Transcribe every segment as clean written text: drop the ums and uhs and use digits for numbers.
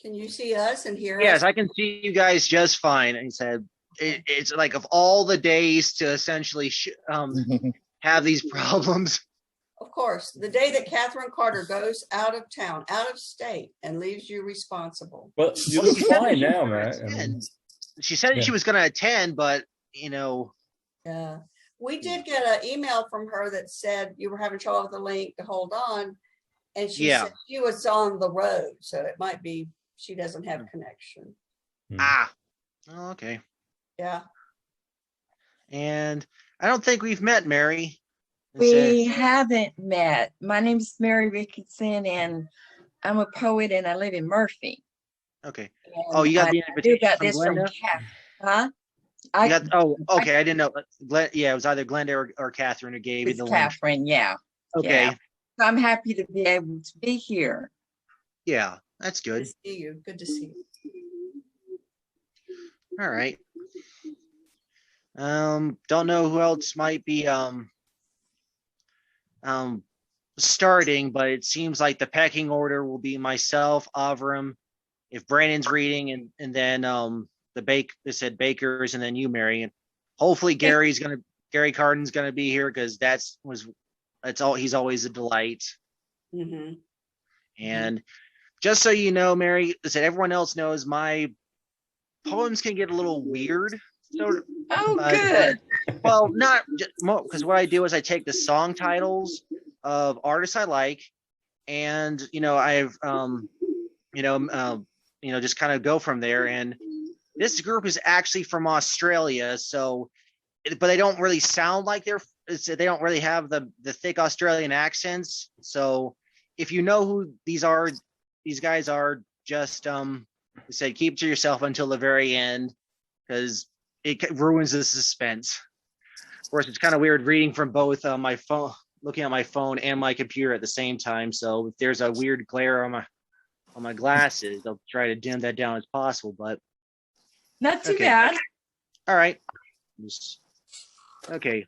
Can you see us and hear Yes, us? I can see you guys just fine. And he said, it's like of all the days to essentially have these problems. Of course, the day that Catherine Carter goes out of town, out of state, and leaves you responsible. Well, you Well, look she said that fine she was now, going to Matt. I mean, attend. She said yeah. she was going to attend, but you know, Yeah. We did get an email from her that said you were having trouble with the link to hold on. And she yeah. said she was on the road. So it might be she doesn't have connection. Ah, oh, okay. Yeah. And I don't think we've met, Mary. We haven't met. My name's Mary Ricketson, and I'm a poet, and I live in Murphy. Okay. And Oh, you got the invitation got from this Glenda? from Kat. Huh? Okay. I didn't know. Yeah, it was either Glenda or Catherine who gave you the link. Catherine, yeah. Okay. Yeah. So I'm happy to be able to be here. Yeah, that's Good good. to see you. Good to see you. All right. Don't know who else might be starting, but it seems like the pecking order will be myself, Avram, if Brandon's reading, and then they said Baker's, and then you, Mary, and hopefully Gary Carden's gonna be here because he's always a delight. Mm-hmm. And just so you know, Mary, I said everyone else knows my poems can get a little weird. So, good. Well, not because what I do is I take the song titles of artists I like, and I've just kind of go from there. And this group is actually from Australia, but they don't really sound like they don't really have the thick Australian accents. So if you know who these guys are, just say keep it to yourself until the very end because it ruins the suspense. Of course, it's kind of weird reading from both my phone, looking at my phone and my computer at the same time. So if there's a weird glare on my glasses, I'll try to dim that down as possible. But not too bad. All right. Okay.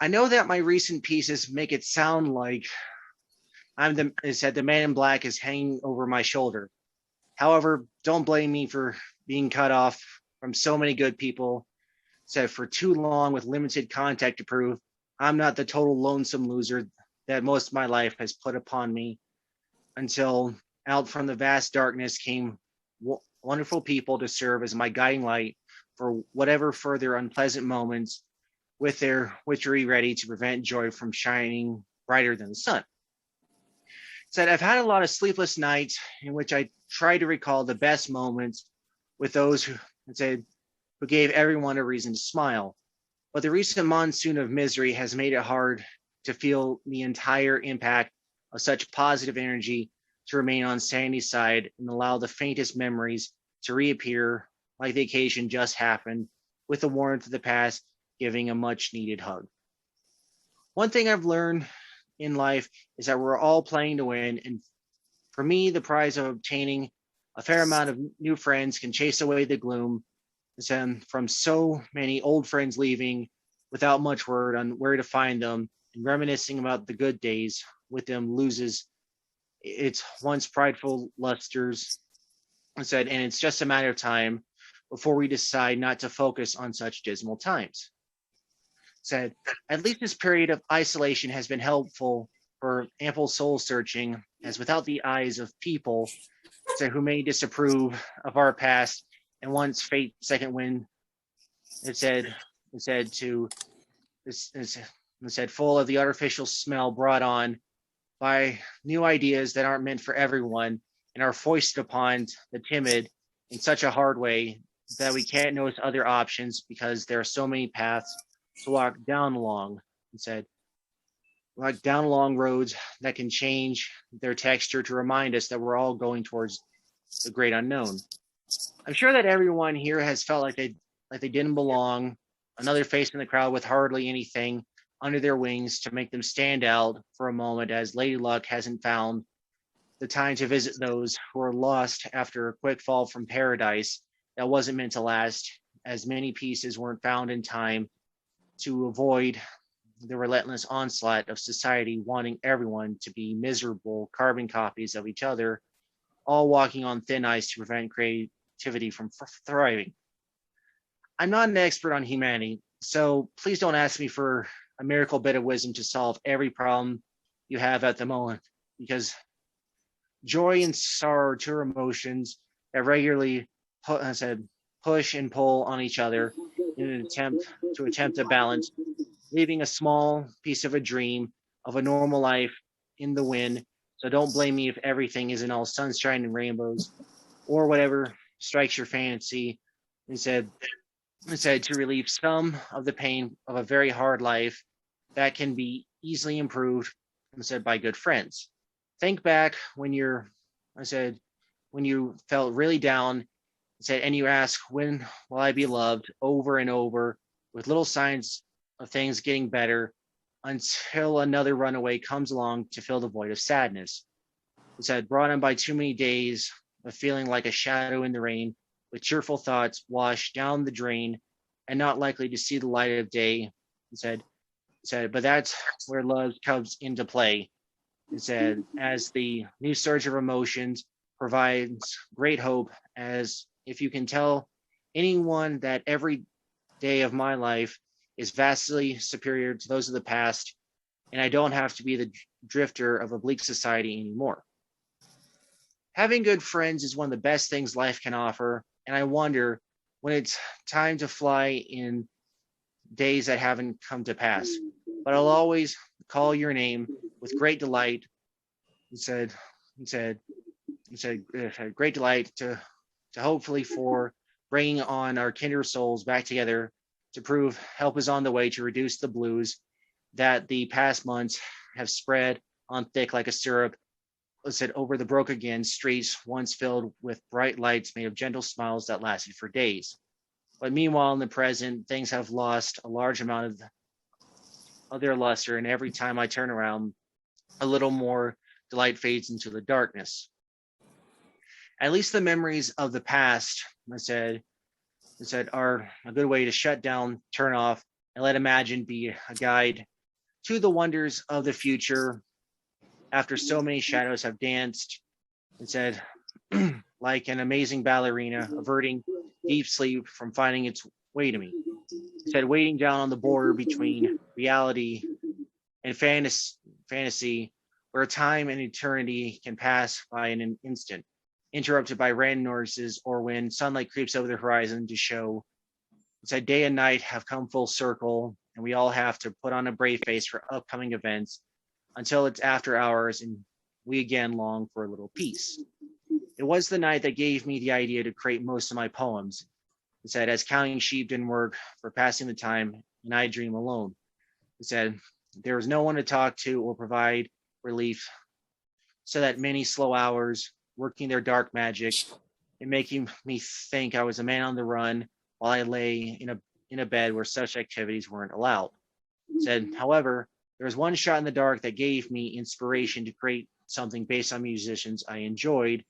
I know that my recent pieces make it sound like the man in black is hanging over my shoulder. However, don't blame me for being cut off from so many good people. Said for too long with limited contact to prove I'm not the total lonesome loser that most of my life has put upon me until out from the vast darkness came wonderful people to serve as my guiding light for whatever further unpleasant moments with their witchery ready to prevent joy from shining brighter than the sun. Said I've had a lot of sleepless nights in which I try to recall the best moments with those who gave everyone a reason to smile. But the recent monsoon of misery has made it hard to feel the entire impact of such positive energy to remain on Sandy's side and allow the faintest memories to reappear like the occasion just happened, with the warmth of the past giving a much needed hug. One thing I've learned in life is that we're all playing to win, and for me, the prize of obtaining a fair amount of new friends can chase away the gloom from so many old friends leaving without much word on where to find them, and reminiscing about the good days with them loses its once prideful lusters. And it's just a matter of time before we decide not to focus on such dismal times. Said, at least this period of isolation has been helpful for ample soul searching, as without the eyes of people who may disapprove of our past and once fate second wind, it said full of the artificial smell brought on by new ideas that aren't meant for everyone and are foisted upon the timid in such a hard way that we can't notice other options because there are so many paths to walk down along. Like down along roads that can change their texture to remind us that we're all going towards the great unknown. I'm sure that everyone here has felt like they didn't belong, another face in the crowd with hardly anything under their wings to make them stand out for a moment, as Lady Luck hasn't found the time to visit those who are lost after a quick fall from paradise that wasn't meant to last, as many pieces weren't found in time to avoid the relentless onslaught of society wanting everyone to be miserable carbon copies of each other all walking on thin ice to prevent creativity from thriving. I'm not an expert on humanity, so please don't ask me for a miracle bit of wisdom to solve every problem you have at the moment, because joy and sorrow are two emotions that regularly push and pull on each other in an attempt to balance, leaving a small piece of a dream of a normal life in the wind. So don't blame me if everything isn't all sunshine and rainbows or whatever strikes your fancy. Instead, instead to relieve some of the pain of a very hard life that can be easily improved, instead by good friends. Think back when when you felt really down, and you ask, when will I be loved, over and over, with little signs of things getting better, until another runaway comes along to fill the void of sadness. Brought on by too many days of feeling like a shadow in the rain, with cheerful thoughts washed down the drain and not likely to see the light of day. But that's where love comes into play. As the new surge of emotions provides great hope, as if you can tell anyone that every day of my life is vastly superior to those of the past, and I don't have to be the drifter of a bleak society anymore. Having good friends is one of the best things life can offer, and I wonder when it's time to fly in days that haven't come to pass. But I'll always call your name with great delight. He said, he said, great delight to hopefully for bringing on our kindred souls back together to prove help is on the way to reduce the blues that the past months have spread on thick like a syrup. Over the broke again streets once filled with bright lights made of gentle smiles that lasted for days. But meanwhile, in the present, things have lost a large amount of their luster, and every time I turn around, a little more delight fades into the darkness. At least the memories of the past, are a good way to shut down, turn off, and let imagine be a guide to the wonders of the future after so many shadows have danced, like an amazing ballerina, averting deep sleep from finding its way to me. Waiting down on the border between reality and fantasy, where time and eternity can pass by in an instant, interrupted by random noises or when sunlight creeps over the horizon to show day and night have come full circle, and we all have to put on a brave face for upcoming events until it's after hours and we again long for a little peace. It was the night that gave me the idea to create most of my poems. As counting sheep didn't work for passing the time and I dream alone. There was no one to talk to or provide relief, so that many slow hours working their dark magic and making me think I was a man on the run while I lay in a bed where such activities weren't allowed. However, there was one shot in the dark that gave me inspiration to create something based on musicians I enjoyed.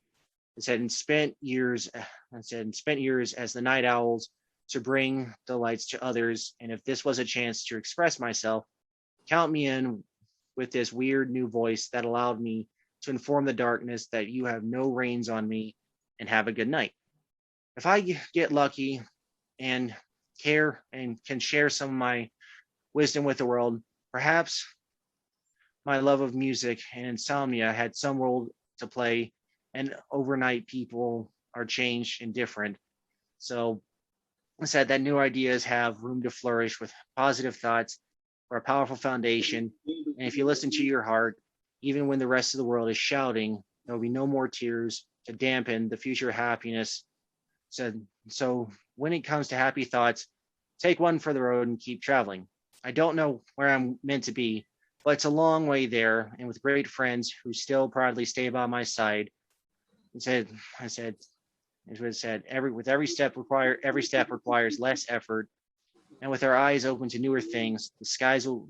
And spent years as the night owls to bring the lights to others. And if this was a chance to express myself, count me in with this weird new voice that allowed me to inform the darkness that you have no reins on me, and have a good night. If I get lucky and care and can share some of my wisdom with the world, perhaps my love of music and insomnia had some role to play, and overnight people are changed and different. So I said that new ideas have room to flourish with positive thoughts for a powerful foundation. And if you listen to your heart, even when the rest of the world is shouting, there will be no more tears to dampen the future happiness. So when it comes to happy thoughts, take one for the road and keep traveling. I don't know where I'm meant to be, but it's a long way there, and with great friends who still proudly stay by my side. Every step requires less effort, and with our eyes open to newer things, the skies will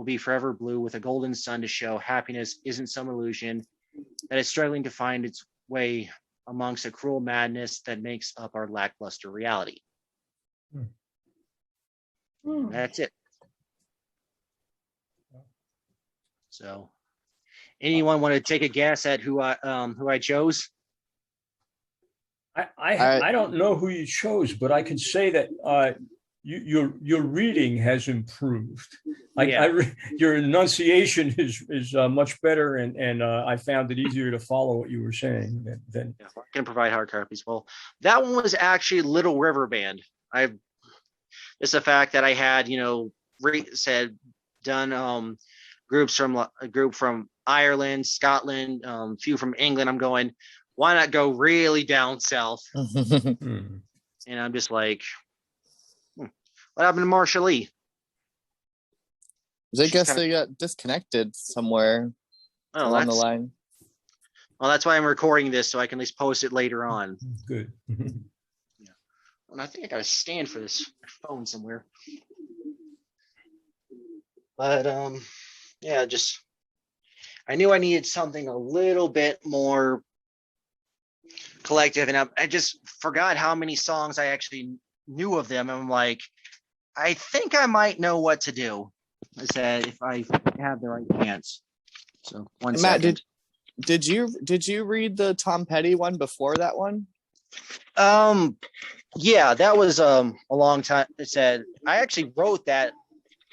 be forever blue with a golden sun to show happiness isn't some illusion that is struggling to find its way amongst a cruel madness that makes up our lackluster reality. That's it. So, anyone want to take a guess at who I chose? I don't know who you chose, but I can say that your reading has improved. Your enunciation is much better, and I found it easier to follow what you were saying than. I can provide hard copies. Well, that one was actually Little River Band. It's the fact that I had, done groups from a group from Ireland, Scotland, few from England. I'm going, why not go really down south? And I'm just like, what happened to Marsha Lee? I guess they got disconnected somewhere along the line. Well, that's why I'm recording this, so I can at least post it later on. Good. Yeah. And I think I got a stand for this phone somewhere. But yeah, just I knew I needed something a little bit more collective, and I just forgot how many songs I actually knew of them. I'm like, I think I might know what to do. I said if I have the right chance. So one Matt, second. did you read the Tom Petty one before that one? Yeah, that was a long time. It said I actually wrote that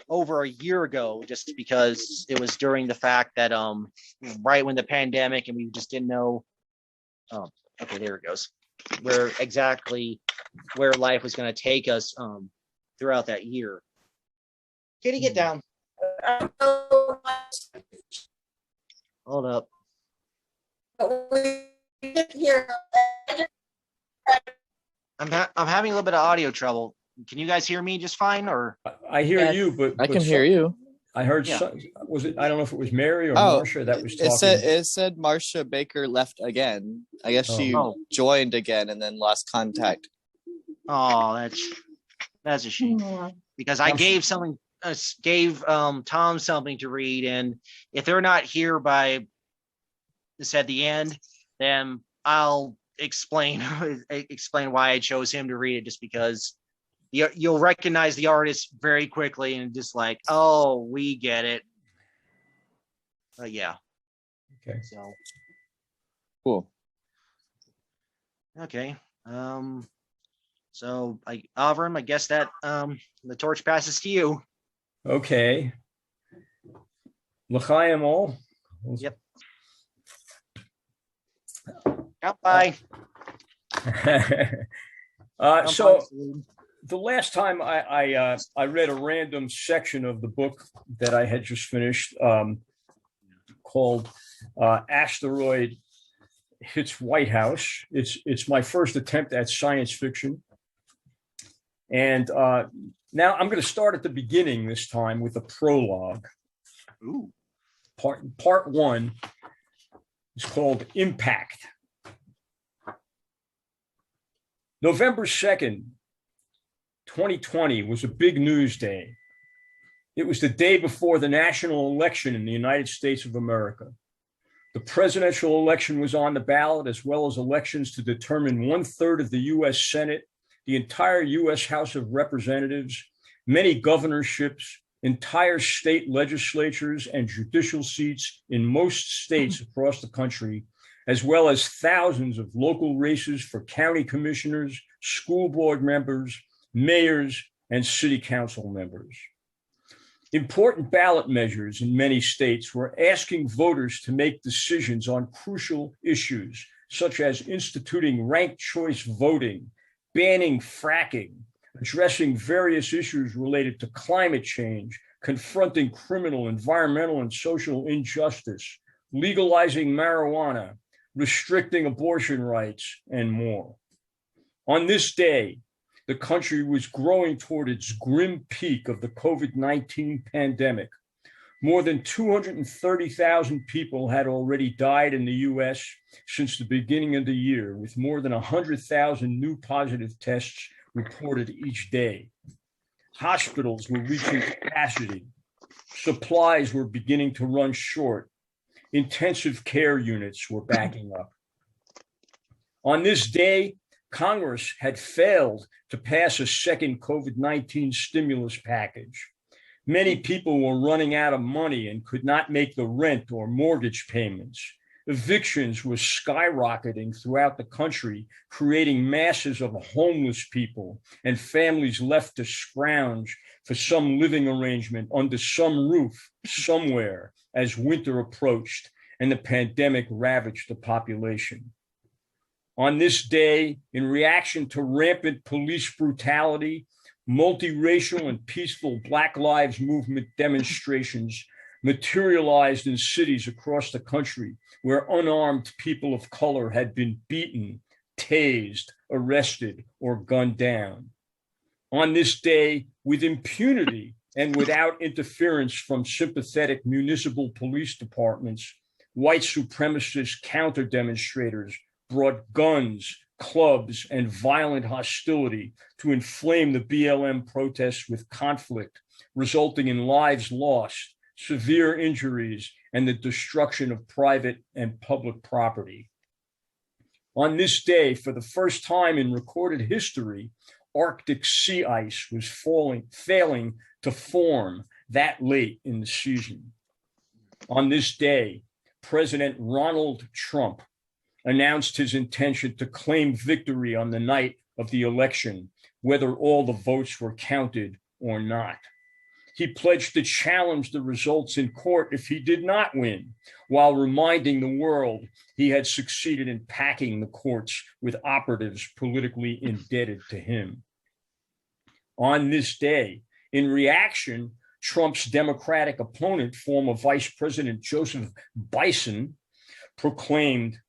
over a year ago, just because it was during the fact that right when the pandemic, and we just didn't know. Oh, okay, there it goes. Where exactly where life was going to take us throughout that year. Kitty, get down. Hold up. I'm having a little bit of audio trouble. Can you guys hear me just fine, or? I hear you, but I can hear you. I heard. Yeah. Was it? I don't know if it was Mary or Marsha that was talking. It said Marsha Baker left again. I guess she joined again and then lost contact. Oh, that's a shame. Because I gave Tom something to read, and if they're not here by this at the end, then I'll explain why I chose him to read it, just because you'll recognize the artist very quickly and just like, oh, we get it. Yeah. Okay. So cool. Okay. So Avram, I guess that the torch passes to you. Okay. L'chaim all. Yep. Bye. So the last time I read a random section of the book that I had just finished, called Asteroid Hits White House. It's my first attempt at science fiction. And now I'm going to start at the beginning this time with a prologue. Ooh. Part one is called Impact. November 2nd, 2020 was a big news day. It was the day before the national election in the United States of America. The presidential election was on the ballot, as well as elections to determine 1/3 of the U.S. Senate, the entire U.S. House of Representatives, many governorships, entire state legislatures, and judicial seats in most states across the country, as well as thousands of local races for county commissioners, school board members, mayors, and city council members. Important ballot measures in many states were asking voters to make decisions on crucial issues, such as instituting ranked choice voting, banning fracking, addressing various issues related to climate change, confronting criminal, environmental, and social injustice, legalizing marijuana, restricting abortion rights, and more. On this day, the country was growing toward its grim peak of the COVID-19 pandemic. More than 230,000 people had already died in the U.S. since the beginning of the year, with more than 100,000 new positive tests reported each day. Hospitals were reaching capacity. Supplies were beginning to run short. Intensive care units were backing up. On this day, Congress had failed to pass a second COVID-19 stimulus package. Many people were running out of money and could not make the rent or mortgage payments. evictions were skyrocketing throughout the country, creating masses of homeless people and families left to scrounge for some living arrangement under some roof somewhere as winter approached and the pandemic ravaged the population. On this day, in reaction to rampant police brutality, multiracial and peaceful Black Lives Movement demonstrations materialized in cities across the country where unarmed people of color had been beaten, tased, arrested, or gunned down. On this day, with impunity and without interference from sympathetic municipal police departments, white supremacist counter-demonstrators brought guns, clubs, and violent hostility to inflame the BLM protests with conflict, resulting in lives lost, severe injuries, and the destruction of private and public property. On this day, for the first time in recorded history, Arctic sea ice was failing to form that late in the season. On this day, President Donald Trump announced his intention to claim victory on the night of the election, whether all the votes were counted or not. He pledged to challenge the results in court if he did not win, while reminding the world he had succeeded in packing the courts with operatives politically indebted to him. On this day, in reaction, Trump's Democratic opponent, former Vice President Joseph Biden, proclaimed,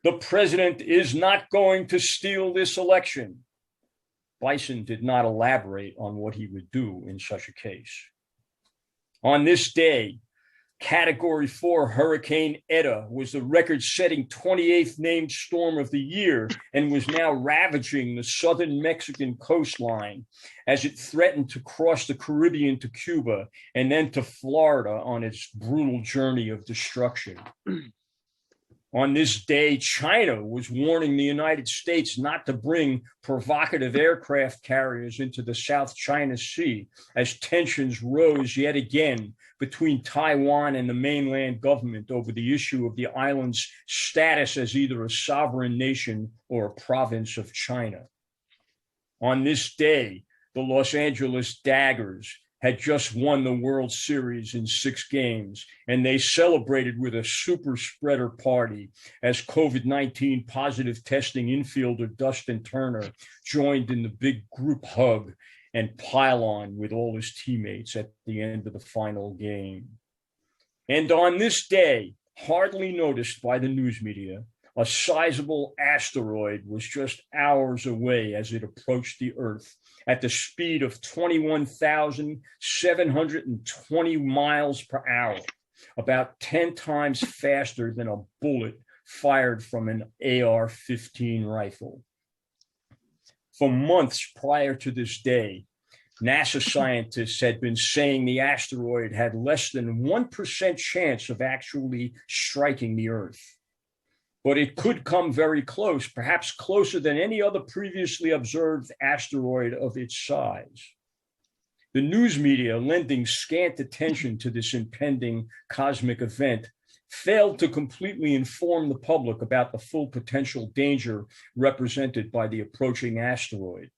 "The president is not going to steal this election." Biden did not elaborate on what he would do in such a case. On this day, Category 4 Hurricane Eta was the record-setting 28th named storm of the year and was now ravaging the southern Mexican coastline as it threatened to cross the Caribbean to Cuba and then to Florida on its brutal journey of destruction. On this day, China was warning the United States not to bring provocative aircraft carriers into the South China Sea as tensions rose yet again between Taiwan and the mainland government over the issue of the island's status as either a sovereign nation or a province of China. On this day, the Los Angeles Daggers had just won the World Series in 6 games, and they celebrated with a super spreader party as COVID-19 positive testing infielder Dustin Turner joined in the big group hug and pile on with all his teammates at the end of the final game. And on this day, hardly noticed by the news media, a sizable asteroid was just hours away as it approached the Earth at the speed of 21,720 miles per hour, about 10 times faster than a bullet fired from an AR-15 rifle. For months prior to this day, NASA scientists had been saying the asteroid had less than 1% chance of actually striking the Earth. But it could come very close, perhaps closer than any other previously observed asteroid of its size. The news media, lending scant attention to this impending cosmic event, failed to completely inform the public about the full potential danger represented by the approaching asteroid.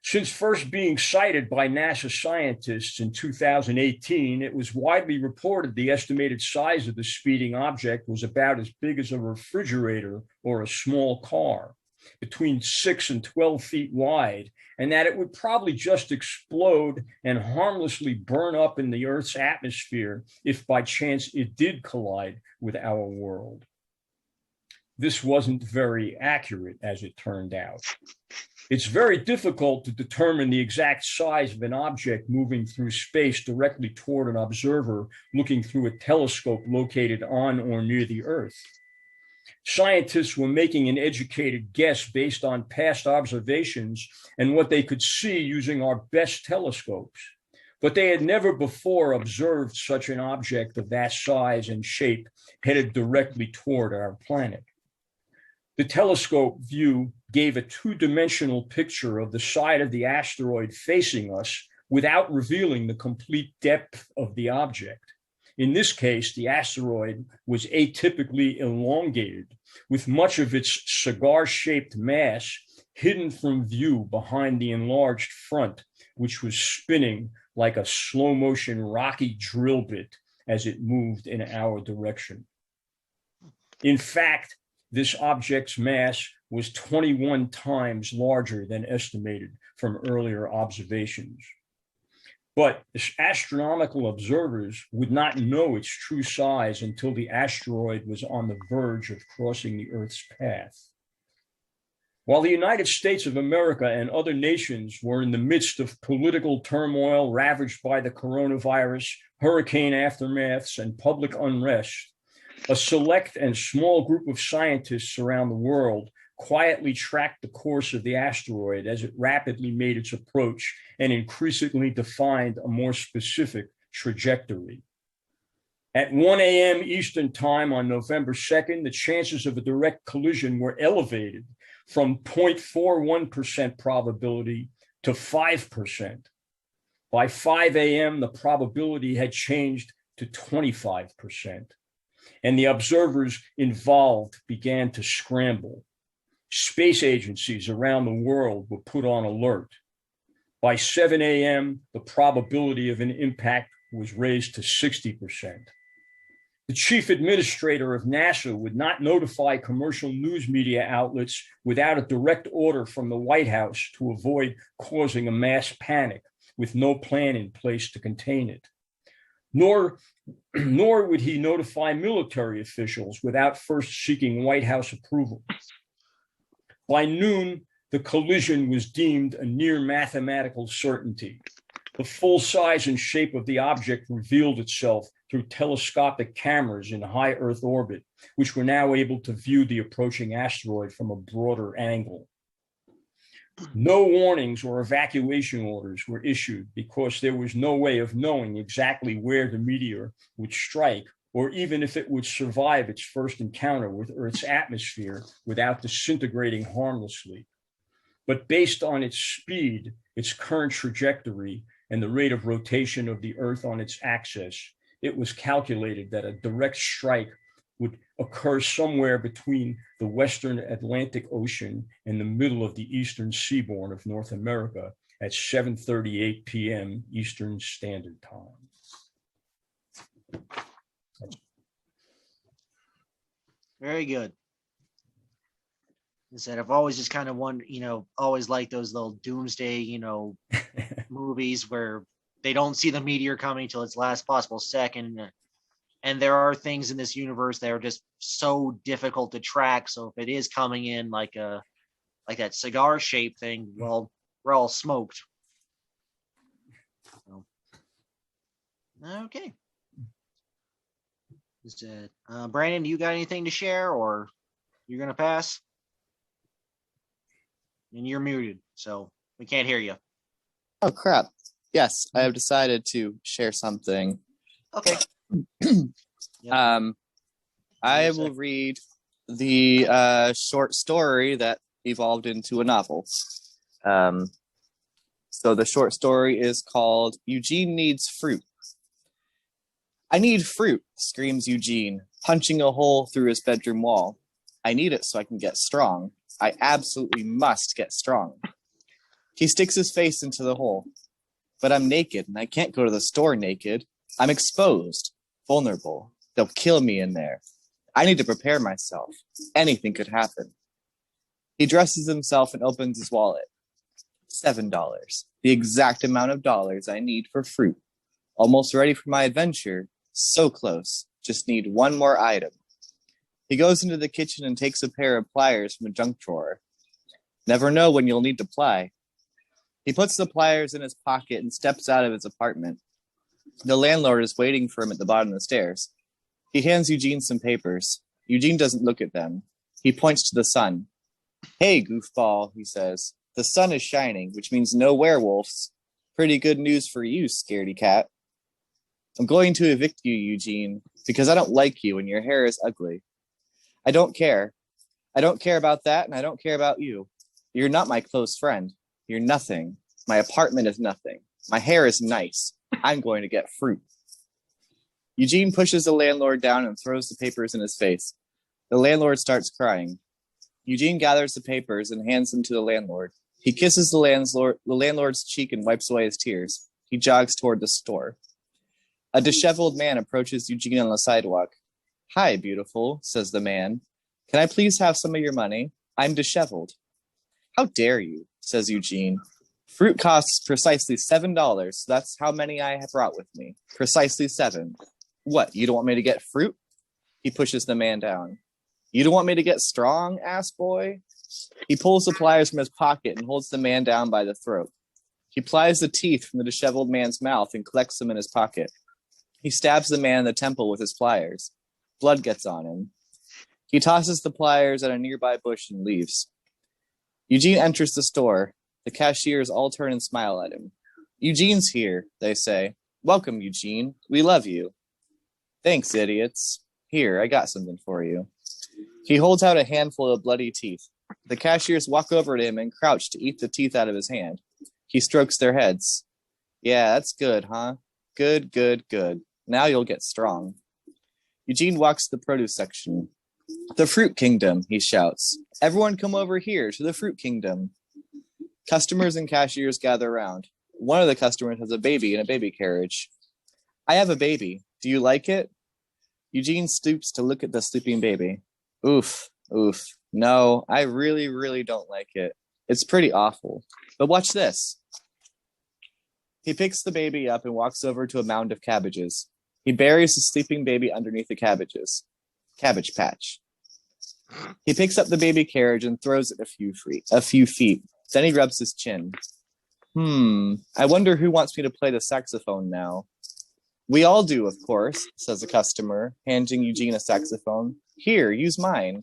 Since first being cited by NASA scientists in 2018, it was widely reported the estimated size of the speeding object was about as big as a refrigerator or a small car, between 6 and 12 feet wide, and that it would probably just explode and harmlessly burn up in the Earth's atmosphere if by chance it did collide with our world. This wasn't very accurate, as it turned out. It's very difficult to determine the exact size of an object moving through space directly toward an observer looking through a telescope located on or near the Earth. Scientists were making an educated guess based on past observations and what they could see using our best telescopes, but they had never before observed such an object of that size and shape headed directly toward our planet. The telescope view gave a two-dimensional picture of the side of the asteroid facing us without revealing the complete depth of the object. In this case, the asteroid was atypically elongated, with much of its cigar-shaped mass hidden from view behind the enlarged front, which was spinning like a slow-motion rocky drill bit as it moved in our direction. In fact, this object's mass was 21 times larger than estimated from earlier observations. But astronomical observers would not know its true size until the asteroid was on the verge of crossing the Earth's path. While the United States of America and other nations were in the midst of political turmoil ravaged by the coronavirus, hurricane aftermaths, and public unrest, a select and small group of scientists around the world quietly tracked the course of the asteroid as it rapidly made its approach and increasingly defined a more specific trajectory. At 1 a.m. Eastern Time on November 2nd, the chances of a direct collision were elevated from 0.41% probability to 5%. By 5 a.m., the probability had changed to 25%, and the observers involved began to scramble. Space agencies around the world were put on alert. By 7 a.m., the probability of an impact was raised to 60%. The chief administrator of NASA would not notify commercial news media outlets without a direct order from the White House to avoid causing a mass panic with no plan in place to contain it. Nor would he notify military officials without first seeking White House approval. By noon, the collision was deemed a near mathematical certainty. The full size and shape of the object revealed itself through telescopic cameras in high Earth orbit, which were now able to view the approaching asteroid from a broader angle. No warnings or evacuation orders were issued because there was no way of knowing exactly where the meteor would strike, or even if it would survive its first encounter with Earth's atmosphere without disintegrating harmlessly. But based on its speed, its current trajectory, and the rate of rotation of the Earth on its axis, it was calculated that a direct strike would occur somewhere between the Western Atlantic Ocean and the middle of the eastern seaboard of North America at 7:38 p.m. Eastern Standard Time. Very good. I said I've always just kind of always liked those little doomsday, movies where they don't see the meteor coming till its last possible second. And there are things in this universe that are just so difficult to track. So if it is coming in like that cigar shaped thing, well, we're all smoked. So, okay. Brandon, you got anything to share, or you're gonna pass? And you're muted, so we can't hear you. Oh crap. Yes, I have decided to share something. Okay. I will read the short story that evolved into a novel. So the short story is called Eugene Needs Fruit. I need fruit, screams Eugene, punching a hole through his bedroom wall. I need it so I can get strong. I absolutely must get strong. He sticks his face into the hole. But I'm naked, and I can't go to the store naked. I'm exposed, vulnerable. They'll kill me in there. I need to prepare myself. Anything could happen. He dresses himself and opens his wallet. $7, the exact amount of dollars I need for fruit. Almost ready for my adventure. So close. Just need one more item. He goes into the kitchen and takes a pair of pliers from a junk drawer. Never know when you'll need to ply. He puts the pliers in his pocket and steps out of his apartment. The landlord is waiting for him at the bottom of the stairs. He hands Eugene some papers. Eugene doesn't look at them. He points to the sun. Hey, goofball, he says. The sun is shining, which means no werewolves. Pretty good news for you, scaredy cat. I'm going to evict you, Eugene, because I don't like you and your hair is ugly. I don't care. I don't care about that, and I don't care about you. You're not my close friend. You're nothing. My apartment is nothing. My hair is nice. I'm going to get fruit. Eugene pushes the landlord down and throws the papers in his face. The landlord starts crying. Eugene gathers the papers and hands them to the landlord. He kisses the landlord's cheek and wipes away his tears. He jogs toward the store. A disheveled man approaches Eugene on the sidewalk. Hi, beautiful, says the man. Can I please have some of your money? I'm disheveled. How dare you, says Eugene. Fruit costs precisely $7. So that's how many I have brought with me. Precisely 7. What, you don't want me to get fruit? He pushes the man down. You don't want me to get strong, ass boy? He pulls the pliers from his pocket and holds the man down by the throat. He plies the teeth from the disheveled man's mouth and collects them in his pocket. He stabs the man in the temple with his pliers. Blood gets on him. He tosses the pliers at a nearby bush and leaves. Eugene enters the store. The cashiers all turn and smile at him. Eugene's here, they say. Welcome, Eugene. We love you. Thanks, idiots. Here, I got something for you. He holds out a handful of bloody teeth. The cashiers walk over to him and crouch to eat the teeth out of his hand. He strokes their heads. Yeah, that's good, huh? Good, good, good. Now you'll get strong. Eugene walks to the produce section. The fruit kingdom, he shouts. Everyone come over here to the fruit kingdom. Customers and cashiers gather around. One of the customers has a baby in a baby carriage. I have a baby. Do you like it? Eugene stoops to look at the sleeping baby. Oof, oof. No, I really, really don't like it. It's pretty awful. But watch this. He picks the baby up and walks over to a mound of cabbages. He buries the sleeping baby underneath the cabbages. Cabbage patch. He picks up the baby carriage and throws it a few feet. Then he rubs his chin. I wonder who wants me to play the saxophone now. We all do, of course, says a customer, handing Eugene a saxophone. Here, use mine.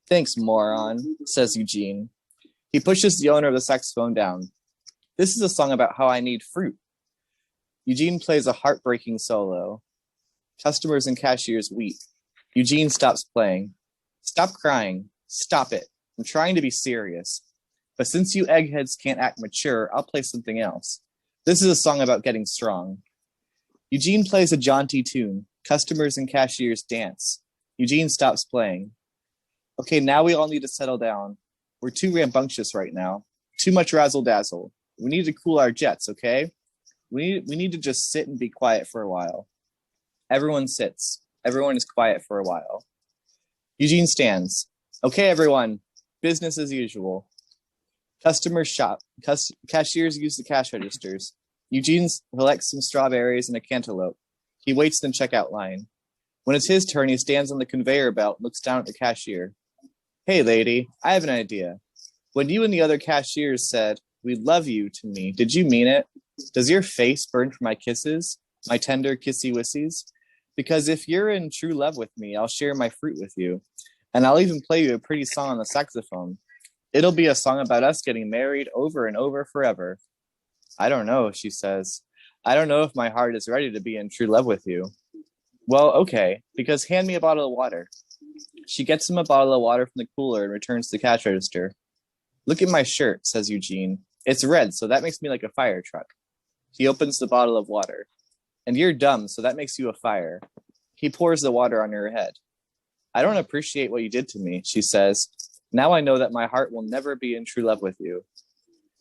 Thanks, moron, says Eugene. He pushes the owner of the saxophone down. This is a song about how I need fruit. Eugene plays a heartbreaking solo. Customers and cashiers weep. Eugene stops playing. Stop crying. Stop it. I'm trying to be serious. But since you eggheads can't act mature, I'll play something else. This is a song about getting strong. Eugene plays a jaunty tune. Customers and cashiers dance. Eugene stops playing. Okay, now we all need to settle down. We're too rambunctious right now. Too much razzle-dazzle. We need to cool our jets, okay? We need to just sit and be quiet for a while. Everyone sits. Everyone is quiet for a while. Eugene stands. Okay, everyone. Business as usual. Customers shop. Cashiers use the cash registers. Eugene selects some strawberries and a cantaloupe. He waits in the checkout line. When it's his turn, he stands on the conveyor belt and looks down at the cashier. Hey, lady, I have an idea. When you and the other cashiers said, "We love you" to me, did you mean it? Does your face burn for my kisses? My tender kissy-wissies? Because if you're in true love with me, I'll share my fruit with you. And I'll even play you a pretty song on the saxophone. It'll be a song about us getting married over and over forever. I don't know, she says. I don't know if my heart is ready to be in true love with you. Well, okay, because hand me a bottle of water. She gets him a bottle of water from the cooler and returns to the cash register. Look at my shirt, says Eugene. It's red, so that makes me like a fire truck. He opens the bottle of water. And you're dumb, so that makes you a fire. He pours the water on her head. I don't appreciate what you did to me, she says. Now I know that my heart will never be in true love with you.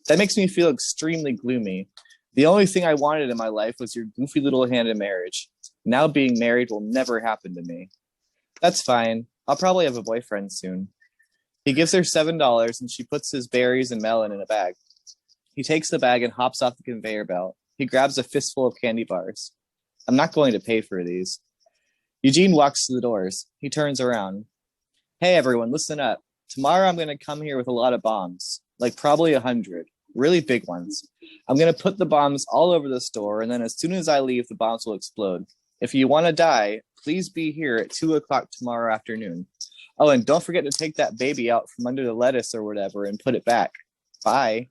That makes me feel extremely gloomy. The only thing I wanted in my life was your goofy little hand in marriage. Now being married will never happen to me. That's fine. I'll probably have a boyfriend soon. He gives her $7 and she puts his berries and melon in a bag. He takes the bag and hops off the conveyor belt. He grabs a fistful of candy bars. I'm not going to pay for these. Eugene walks to the doors. He turns around. Hey, everyone, listen up. Tomorrow I'm going to come here with a lot of bombs, like probably 100, really big ones. I'm going to put the bombs all over the store, and then as soon as I leave, the bombs will explode. If you want to die, please be here at 2 o'clock tomorrow afternoon. Oh, and don't forget to take that baby out from under the lettuce or whatever and put it back. Bye.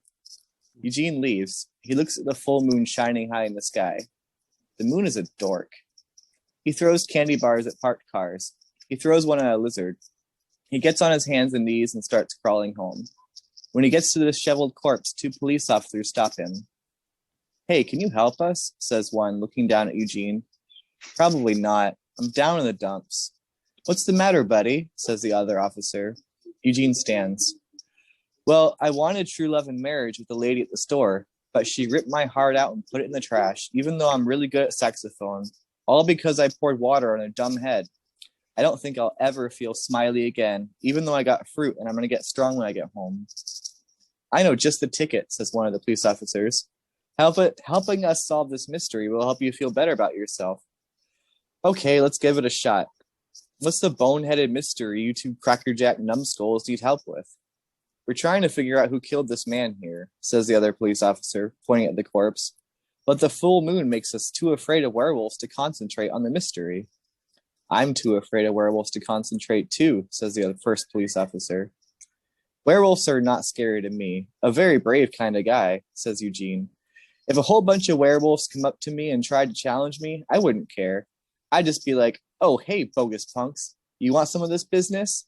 Eugene leaves. He looks at the full moon shining high in the sky. The moon is a dork. He throws candy bars at parked cars. He throws one at a lizard. He gets on his hands and knees and starts crawling home. When he gets to the disheveled corpse, 2 police officers stop him. Hey, can you help us? Says one, looking down at Eugene. Probably not. I'm down in the dumps. What's the matter, buddy? Says the other officer. Eugene stands. Well, I wanted true love and marriage with the lady at the store, but she ripped my heart out and put it in the trash, even though I'm really good at saxophone. All because I poured water on a dumb head. I don't think I'll ever feel smiley again, even though I got fruit and I'm going to get strong when I get home. I know just the ticket, says one of the police officers. Helping us solve this mystery will help you feel better about yourself. Okay, let's give it a shot. What's the boneheaded mystery you two crackerjack numbskulls need help with? We're trying to figure out who killed this man here, says the other police officer, pointing at the corpse. But the full moon makes us too afraid of werewolves to concentrate on the mystery. I'm too afraid of werewolves to concentrate too, says the first police officer. Werewolves are not scary to me. A very brave kind of guy, says Eugene. If a whole bunch of werewolves come up to me and tried to challenge me, I wouldn't care. I'd just be like, oh, hey, bogus punks. You want some of this business?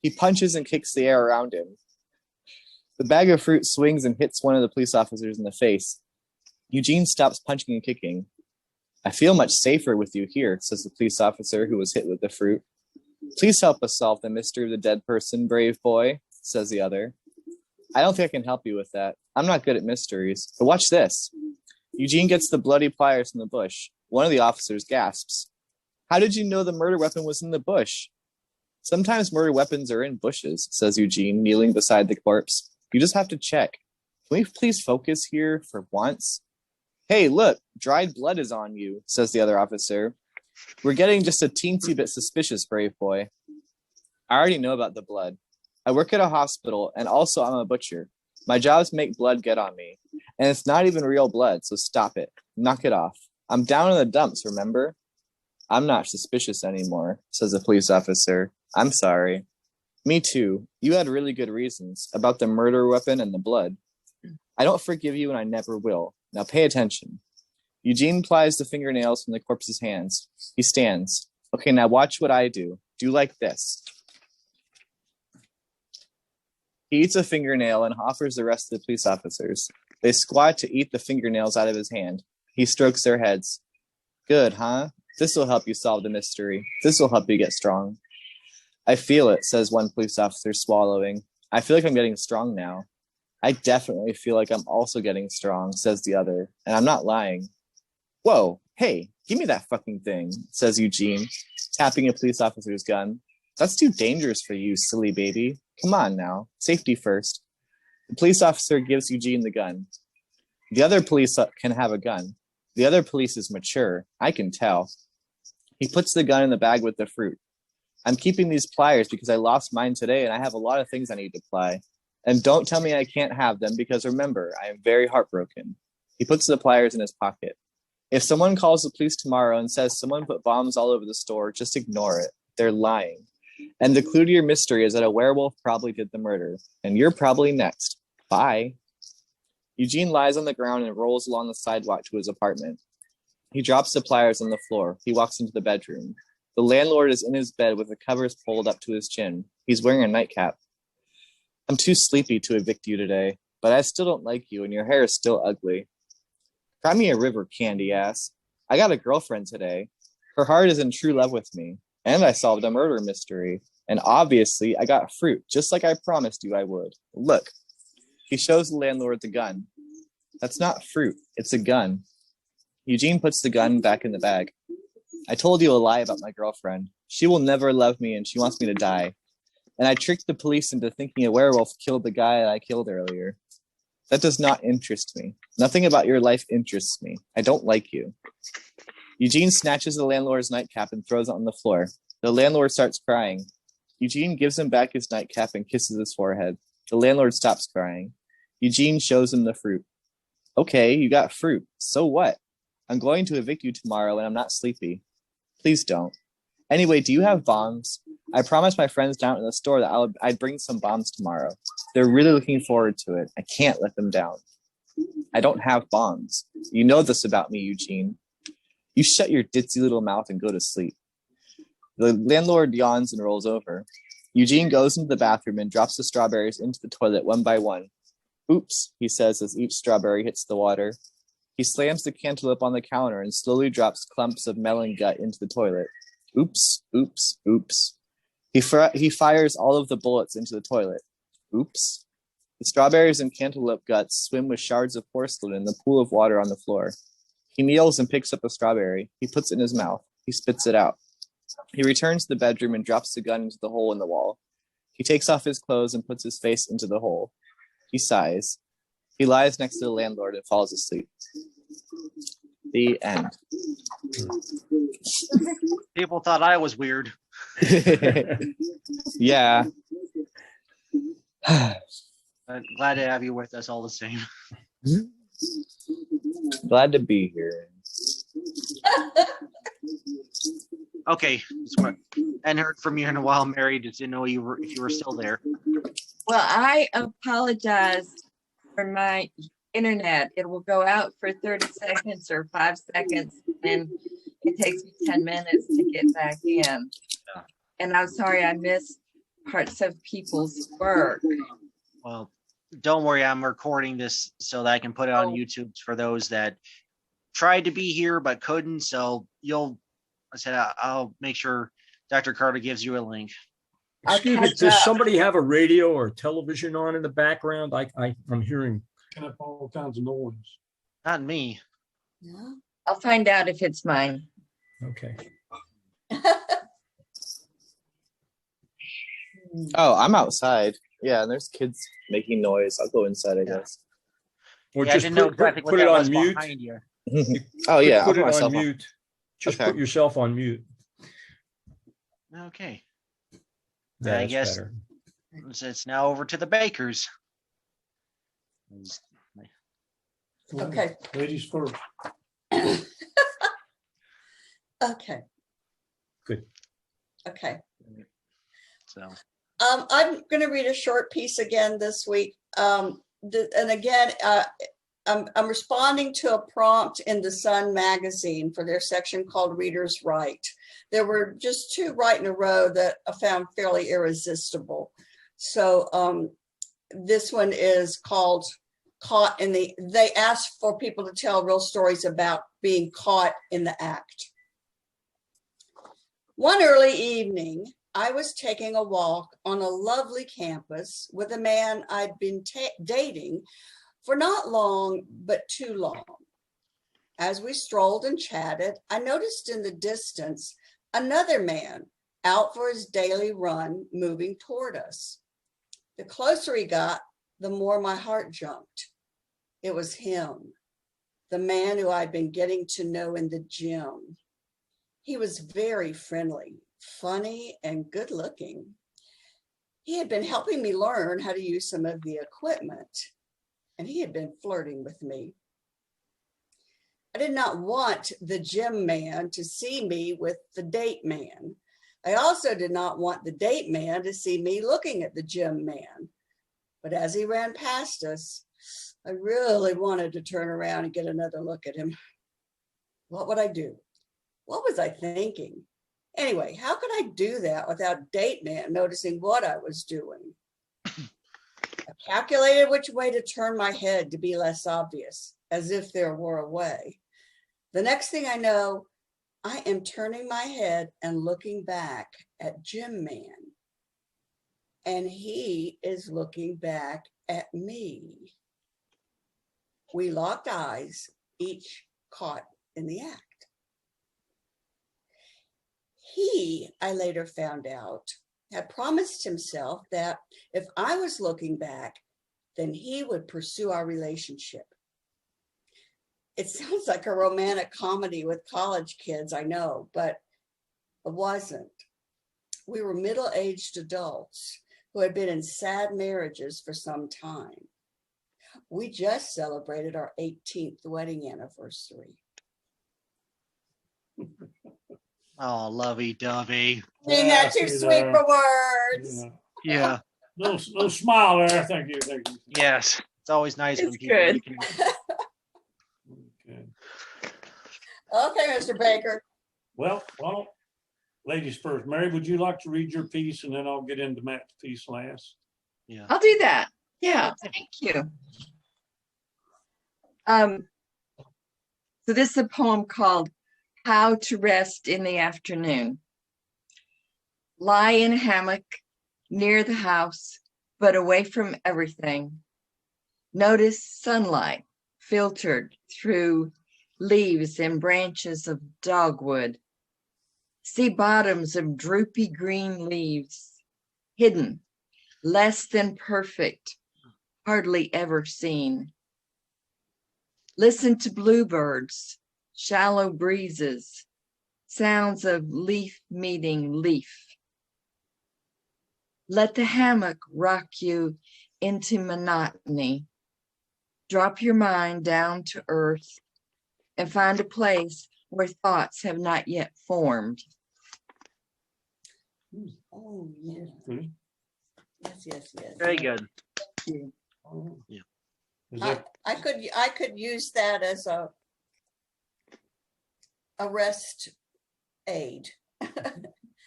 He punches and kicks the air around him. The bag of fruit swings and hits one of the police officers in the face. Eugene stops punching and kicking. I feel much safer with you here, says the police officer who was hit with the fruit. Please help us solve the mystery of the dead person, brave boy, says the other. I don't think I can help you with that. I'm not good at mysteries. But watch this. Eugene gets the bloody pliers from the bush. One of the officers gasps. How did you know the murder weapon was in the bush? Sometimes murder weapons are in bushes, says Eugene, kneeling beside the corpse. You just have to check. Can we please focus here for once? Hey, look, dried blood is on you, says the other officer. We're getting just a teensy bit suspicious, brave boy. I already know about the blood. I work at a hospital, and also I'm a butcher. My job is to make blood get on me. And it's not even real blood, so stop it. Knock it off. I'm down in the dumps, remember? I'm not suspicious anymore, says the police officer. I'm sorry. Me too. You had really good reasons about the murder weapon and the blood. I don't forgive you and I never will. Now pay attention. Eugene plies the fingernails from the corpse's hands. He stands. Okay, now watch what I do. Do like this. He eats a fingernail and offers the rest of the police officers. They squat to eat the fingernails out of his hand. He strokes their heads. Good, huh? This will help you solve the mystery. This will help you get strong. I feel it, says one police officer, swallowing. I feel like I'm getting strong now. I definitely feel like I'm also getting strong, says the other, and I'm not lying. Whoa, hey, give me that fucking thing, says Eugene, tapping a police officer's gun. That's too dangerous for you, silly baby. Come on now, safety first. The police officer gives Eugene the gun. The other police can have a gun. The other police is mature, I can tell. He puts the gun in the bag with the fruit. I'm keeping these pliers because I lost mine today and I have a lot of things I need to ply. And don't tell me I can't have them because remember, I am very heartbroken. He puts the pliers in his pocket. If someone calls the police tomorrow and says someone put bombs all over the store, just ignore it. They're lying. And the clue to your mystery is that a werewolf probably did the murder. And you're probably next. Bye. Eugene lies on the ground and rolls along the sidewalk to his apartment. He drops the pliers on the floor. He walks into the bedroom. The landlord is in his bed with the covers pulled up to his chin. He's wearing a nightcap. I'm too sleepy to evict you today, but I still don't like you and your hair is still ugly. Cry me a river, candy ass. I got a girlfriend today. Her heart is in true love with me. And I solved a murder mystery. And obviously, I got fruit, just like I promised you I would. Look. He shows the landlord the gun. That's not fruit. It's a gun. Eugene puts the gun back in the bag. I told you a lie about my girlfriend. She will never love me and she wants me to die. And I tricked the police into thinking a werewolf killed the guy I killed earlier. That does not interest me. Nothing about your life interests me. I don't like you. Eugene snatches the landlord's nightcap and throws it on the floor. The landlord starts crying. Eugene gives him back his nightcap and kisses his forehead. The landlord stops crying. Eugene shows him the fruit. Okay, you got fruit. So what? I'm going to evict you tomorrow and I'm not sleepy. Please don't. Anyway, do you have bombs? I promised my friends down in the store that I'd bring some bombs tomorrow. They're really looking forward to it. I can't let them down. I don't have bombs. You know this about me, Eugene. You shut your ditzy little mouth and go to sleep. The landlord yawns and rolls over. Eugene goes into the bathroom and drops the strawberries into the toilet one by one. Oops, he says as each strawberry hits the water. He slams the cantaloupe on the counter and slowly drops clumps of melon gut into the toilet. Oops, oops, oops. He fires all of the bullets into the toilet. Oops. The strawberries and cantaloupe guts swim with shards of porcelain in the pool of water on the floor. He kneels and picks up a strawberry. He puts it in his mouth. He spits it out. He returns to the bedroom and drops the gun into the hole in the wall. He takes off his clothes and puts his face into the hole. He sighs. He lies next to the landlord and falls asleep. The end. People thought I was weird. Yeah. But glad to have you with us all the same. Glad to be here. Okay, hadn't heard from you in a while, Mary. Just didn't know if you were still there. Well, I apologize for my internet. It will go out for 30 seconds or 5 seconds, and it takes me 10 minutes to get back in. Yeah. And I'm sorry I missed parts of people's work. Well, don't worry, I'm recording this so that I can put it on YouTube for those that tried to be here but couldn't. So I'll make sure Dr. Carter gives you a link. Excuse me, does somebody have a radio or television on in the background? I'm hearing all kinds of noise. Not me. No. I'll find out if it's mine. okay. Oh, I'm outside. Yeah, and there's kids making noise. I'll go inside, I guess. Or Yeah, I just didn't know exactly what put it that on was mute. behind you. Oh, yeah. Put I'll it on myself mute. Just Okay. put yourself on mute. Okay. Yeah, I that's guess better. it's now over to the bakers. Okay. Ladies first. Okay. Good. Okay. So I'm going to read a short piece again this week. And again, I'm responding to a prompt in the Sun magazine for their section called Readers Write. There were just 2 right in a row that I found fairly irresistible. So this one is called Caught in the, they asked for people to tell real stories about being caught in the act. One early evening, I was taking a walk on a lovely campus with a man I'd been dating for not long, but too long. As we strolled and chatted, I noticed in the distance another man out for his daily run moving toward us. The closer he got, the more my heart jumped. It was him, the man who I'd been getting to know in the gym. He was very friendly, funny, and good looking. He had been helping me learn how to use some of the equipment, and he had been flirting with me. I did not want the gym man to see me with the date man. I also did not want the date man to see me looking at the gym man. But as he ran past us, I really wanted to turn around and get another look at him. What would I do? What was I thinking? Anyway, how could I do that without date man noticing what I was doing? I calculated which way to turn my head to be less obvious, as if there were a way. The next thing I know, I am turning my head and looking back at Jim Man. And he is looking back at me. We locked eyes, each caught in the act. He, I later found out, had promised himself that if I was looking back, then he would pursue our relationship. It sounds like a romantic comedy with college kids, I know, but it wasn't. We were middle-aged adults who had been in sad marriages for some time. We just celebrated our 18th wedding anniversary. Oh, lovey-dovey. Ain't that too sweet for words? Yeah. Little smile there. Thank you. Thank you. Yes. It's always nice when It's people good. can- Okay. Okay, Mr. Baker. Well, ladies first. Mary, would you like to read your piece and then I'll get into Matt's piece last? Yeah. I'll do that. Yeah, thank you. So this is a poem called How to Rest in the Afternoon. Lie in a hammock near the house, but away from everything. Notice sunlight filtered through leaves and branches of dogwood. See bottoms of droopy green leaves, hidden, less than perfect, hardly ever seen. Listen to bluebirds, shallow breezes, sounds of leaf meeting leaf. Let the hammock rock you into monotony. Drop your mind down to earth and find a place where thoughts have not yet formed. Oh, yeah. Mhm. Yes. Very good. Oh. Yeah. Is that, I could use that as a rest aid.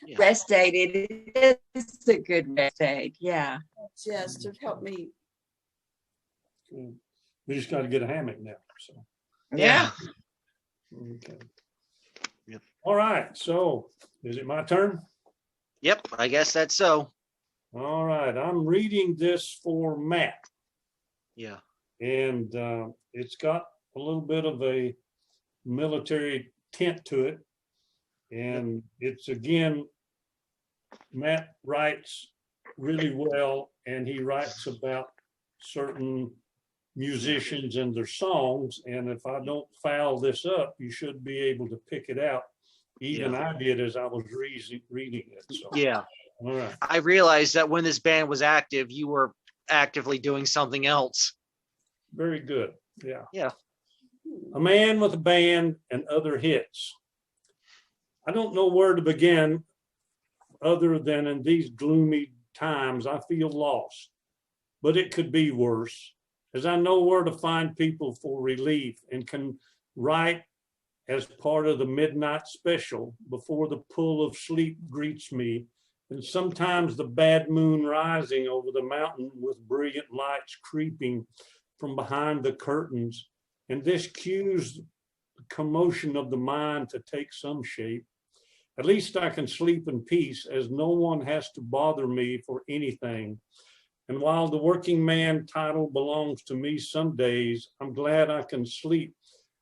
Yeah. Rest aid, it is a good rest aid, yeah. Yes, to help me. We just got to get a hammock now. So, Yeah. okay. Yep. All right. So, is it my turn? Yep. I guess that's so. All right. I'm reading this for Matt, Yeah. and it's got a little bit of a military tint to it. And it's again, Matt writes really well, and he writes about certain musicians and their songs. And if I don't foul this up, you should be able to pick it out. Even I did as I was reading it. So, Yeah. all right. I realized that when this band was active, you were actively doing something else. Very good. Yeah. Yeah. A Man with a Band and Other Hits. I don't know where to begin other than in these gloomy times, I feel lost, but it could be worse, as I know where to find people for relief and can write as part of the midnight special before the pull of sleep greets me, and sometimes the bad moon rising over the mountain with brilliant lights creeping from behind the curtains, and this cues the commotion of the mind to take some shape. At least I can sleep in peace, as no one has to bother me for anything. And while the working man title belongs to me some days, I'm glad I can sleep,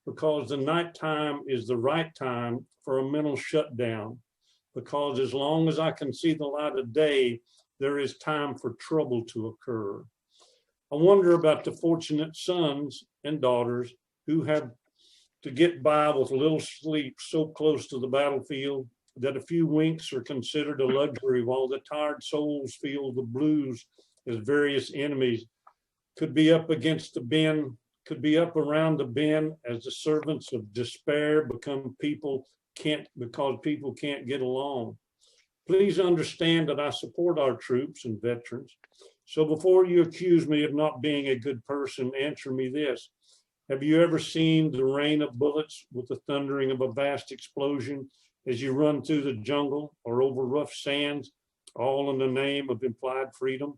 because the nighttime is the right time for a mental shutdown. Because as long as I can see the light of day, there is time for trouble to occur. I wonder about the fortunate sons and daughters who have to get by with little sleep so close to the battlefield that a few winks are considered a luxury, while the tired souls feel the blues as various enemies could be up against the bend, could be up around the bend as the servants of despair become people because people can't get along. Please understand that I support our troops and veterans. So before you accuse me of not being a good person, answer me this. Have you ever seen the rain of bullets with the thundering of a vast explosion as you run through the jungle or over rough sands, all in the name of implied freedom?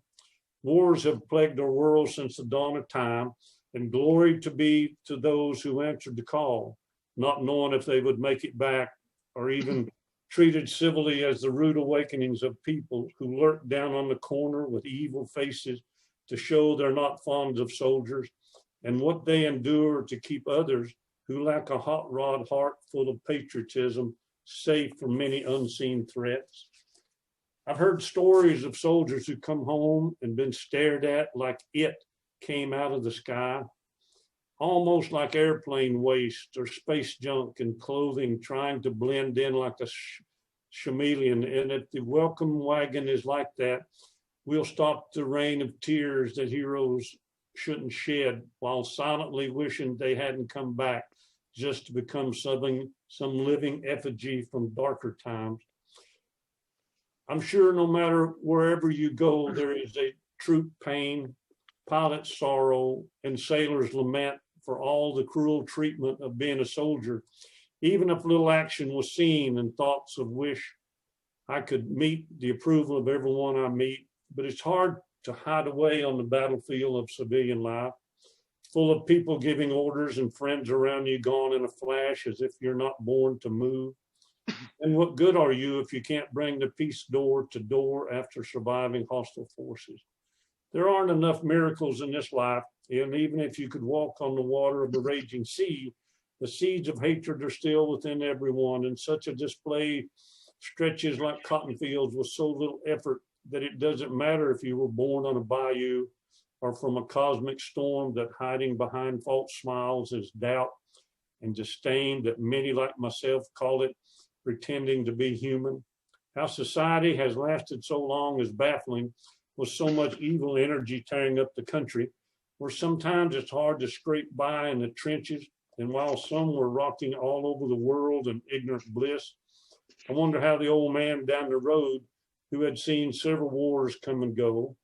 Wars have plagued our world since the dawn of time, and glory to be to those who answered the call, not knowing if they would make it back, or even treated civilly as the rude awakenings of people who lurk down on the corner with evil faces to show they're not fond of soldiers, and what they endure to keep others who lack a hot rod heart full of patriotism safe from many unseen threats. I've heard stories of soldiers who come home and been stared at like it came out of the sky, almost like airplane waste or space junk and clothing trying to blend in like a chameleon. And if the welcome wagon is like that, we'll stop the rain of tears that heroes shouldn't shed, while silently wishing they hadn't come back just to become some living effigy from darker times. I'm sure no matter wherever you go, there is a troop pain, pilot's sorrow, and sailor's lament for all the cruel treatment of being a soldier. Even if little action was seen and thoughts of wish I could meet the approval of everyone I meet, but it's hard to hide away on the battlefield of civilian life. full of people giving orders and friends around you gone in a flash as if you're not born to move. And what good are you if you can't bring the peace door to door after surviving hostile forces? There aren't enough miracles in this life, and even if you could walk on the water of the raging sea, the seeds of hatred are still within everyone, and such a display stretches like cotton fields with so little effort that it doesn't matter if you were born on a bayou or from a cosmic storm, that hiding behind false smiles is doubt and disdain that many like myself call it pretending to be human. How society has lasted so long is baffling, with so much evil energy tearing up the country, where sometimes it's hard to scrape by in the trenches. And while some were rocking all over the world in ignorant bliss, I wonder how the old man down the road, who had seen several wars come and go,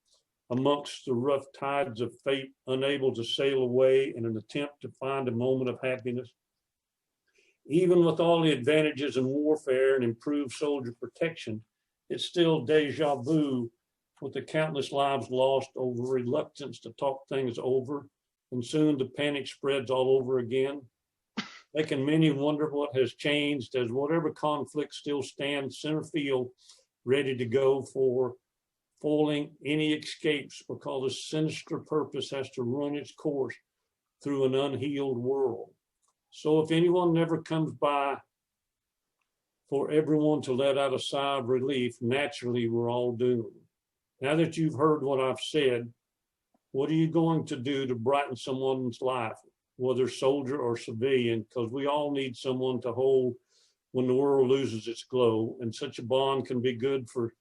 amongst the rough tides of fate, unable to sail away in an attempt to find a moment of happiness, even with all the advantages in warfare and improved soldier protection, it's still deja vu, with the countless lives lost over reluctance to talk things over, and soon the panic spreads all over again. Making many wonder what has changed, as whatever conflict still stands center field, ready to go for foiling any escapes, because a sinister purpose has to run its course through an unhealed world. So if anyone never comes by for everyone to let out a sigh of relief, naturally we're all doomed. Now that you've heard what I've said, what are you going to do to brighten someone's life, whether soldier or civilian? Because we all need someone to hold when the world loses its glow, and such a bond can be good for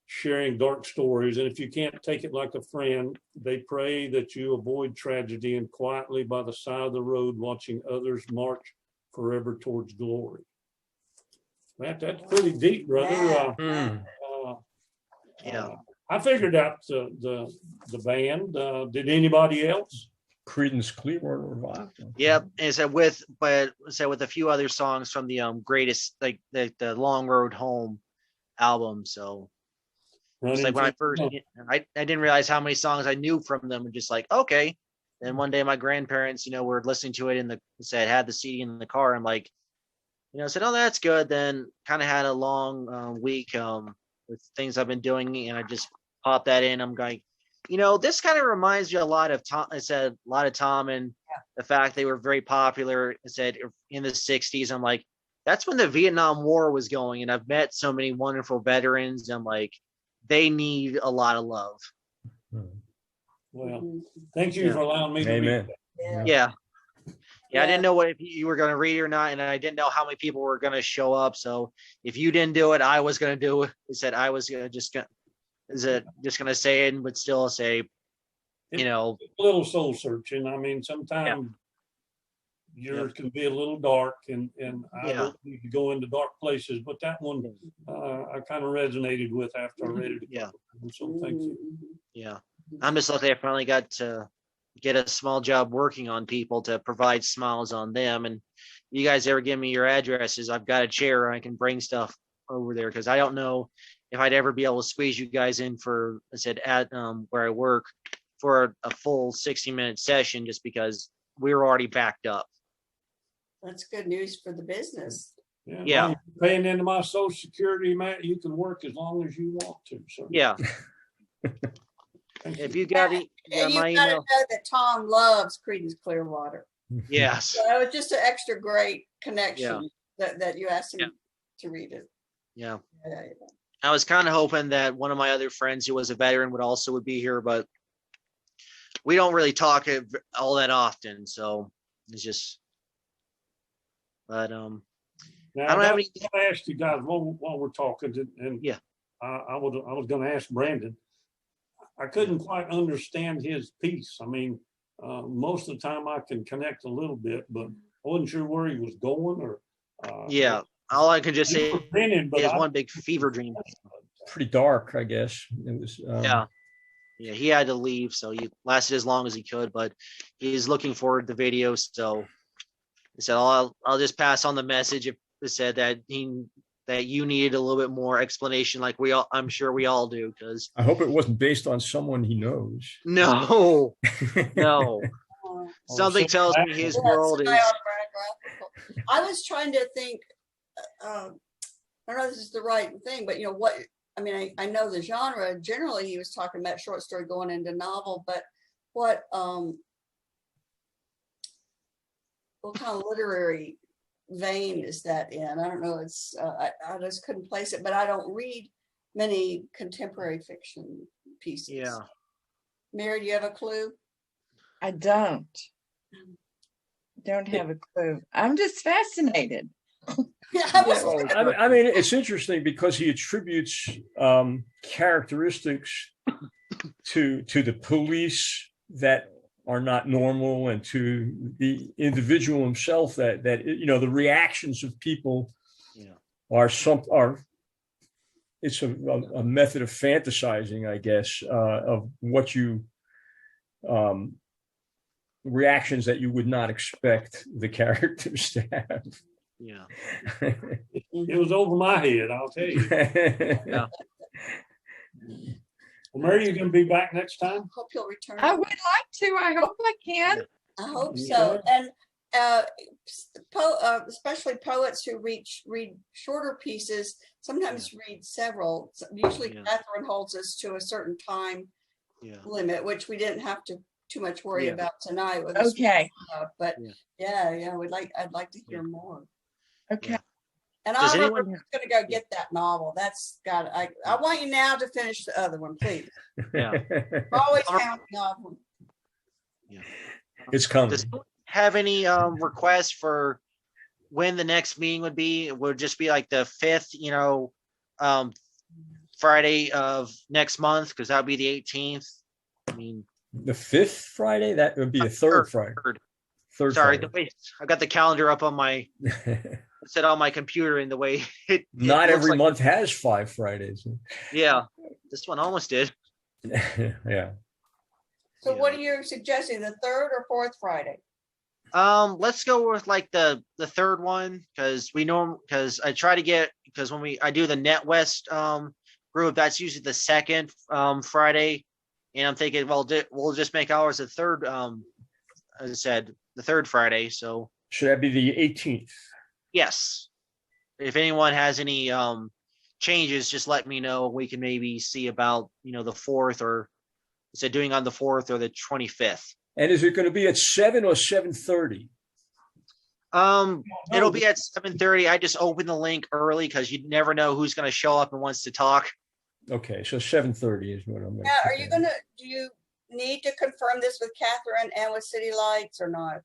sharing dark stories. And if you can't take it like a friend, they pray that you avoid tragedy and quietly by the side of the road watching others march forever towards glory. That's pretty deep, brother. Yeah. I figured out the band. Did anybody else? Creedence Clearwater Revival. Yep. And so with a few other songs from the greatest, like the Long Road Home album. So it's like when I first, I didn't realize how many songs I knew from them, and just like, okay. Then one day my grandparents, were listening to it had the CD in the car. I'm like, said, oh, that's good. Then kind of had a long week with things I've been doing, and I just popped that in. I'm going, this kind of reminds you a lot of Tom. I said a lot of Tom, and the fact they were very popular. I said in the 60s. I'm like, that's when the Vietnam War was going, and I've met so many wonderful veterans. I'm like, they need a lot of love. Well, thank you for allowing me to Amen. read. Yeah. I didn't know if you were going to read it or not, and I didn't know how many people were going to show up. So if you didn't do it, I was going to do it. He said I was just going to say it, and would still say, It's a little soul searching. I mean, sometimes yours can be a little dark, and I don't need to go into dark places, but that one I kind of resonated with after I read it. Yeah. So thank you. Yeah. I'm just lucky I finally got to get a small job working on people to provide smiles on them. And you guys ever give me your addresses, I've got a chair and I can bring stuff over there, because I don't know if I'd ever be able to squeeze you guys in for, I said, at where I work for a full 60-minute session, just because we were already backed up. That's good news for the business. Yeah. Paying into my Social Security, Matt, you can work as long as you want to. So Yeah. If you got it, and you my got to email. know that Tom loves Creedence Clearwater. Yes. So it was just an extra great connection that you asked him to read it. Yeah. I was kind of hoping that one of my other friends who was a veteran would be here, but we don't really talk all that often. So it's just, but now, I don't have any. I asked you guys while we're talking, and I was going to ask Brandon. I couldn't quite understand his piece. I mean, most of the time I can connect a little bit, but I wasn't sure where he was going or. All I could just say is one big fever dream. Pretty dark, I guess. It was. Yeah, he had to leave, so he lasted as long as he could, but he's looking forward to the video. So he said, I'll just pass on the message. It said that you needed a little bit more explanation, like I'm sure we all do, because I hope it wasn't based on someone he knows. No. Something tells me his Yeah, world is. semi-autobiographical. I was trying to think, I don't know if this is the right thing, but what, I mean, I know the genre. Generally, he was talking about short story going into novel, but what kind of literary vein is that in? I don't know. It's I just couldn't place it, but I don't read many contemporary fiction pieces. Yeah. Mary, do you have a clue? I don't have a clue. I'm just fascinated. I mean, it's interesting because he attributes characteristics to the police that are not normal, and to the individual himself that the reactions of people are it's a method of fantasizing, I guess, of what you reactions that you would not expect the characters to have. Yeah. It was over my head, I'll tell you. Yeah. Well, Mary, you going to be back next time? Hope you'll return. I would like to. I hope I can. I hope so. And especially poets who read shorter pieces sometimes read several. Usually Catherine holds us to a certain time limit, which we didn't have to too much worry about tonight with this stuff. But I'd like to hear more. Okay. And I'm going to go get that novel. That's got. I want you now to finish the other one, please. Yeah. Always counting on one. Yeah. It's coming. Does anyone have any requests for when the next meeting would be? It would just be like the 5th, Friday of next month, because that would be the 18th. I mean, the 5th Friday? That would be the third Friday. Third Sorry, Friday. the way I got the calendar up on my set on my computer, in the way it Not every like, month has 5 Fridays. Yeah, this one almost did. Yeah. So what are you suggesting? The 3rd or 4th Friday? Let's go with like the third one, because I try to get, because when I do the NetWest group, that's usually the 2nd Friday, and I'm thinking, well, we'll just make ours the third. As I said, the 3rd Friday. So should that be the 18th? Yes. If anyone has any changes, just let me know. We can maybe see about the 4th, or is it doing on the 4th or the 25th? And is it going to be at 7 or 7:30? It'll be at 7:30. I just opened the link early because you never know who's going to show up and wants to talk. Okay, so 7:30 is what I'm going to. Now, do you need to confirm this with Catherine and with City Lights or not?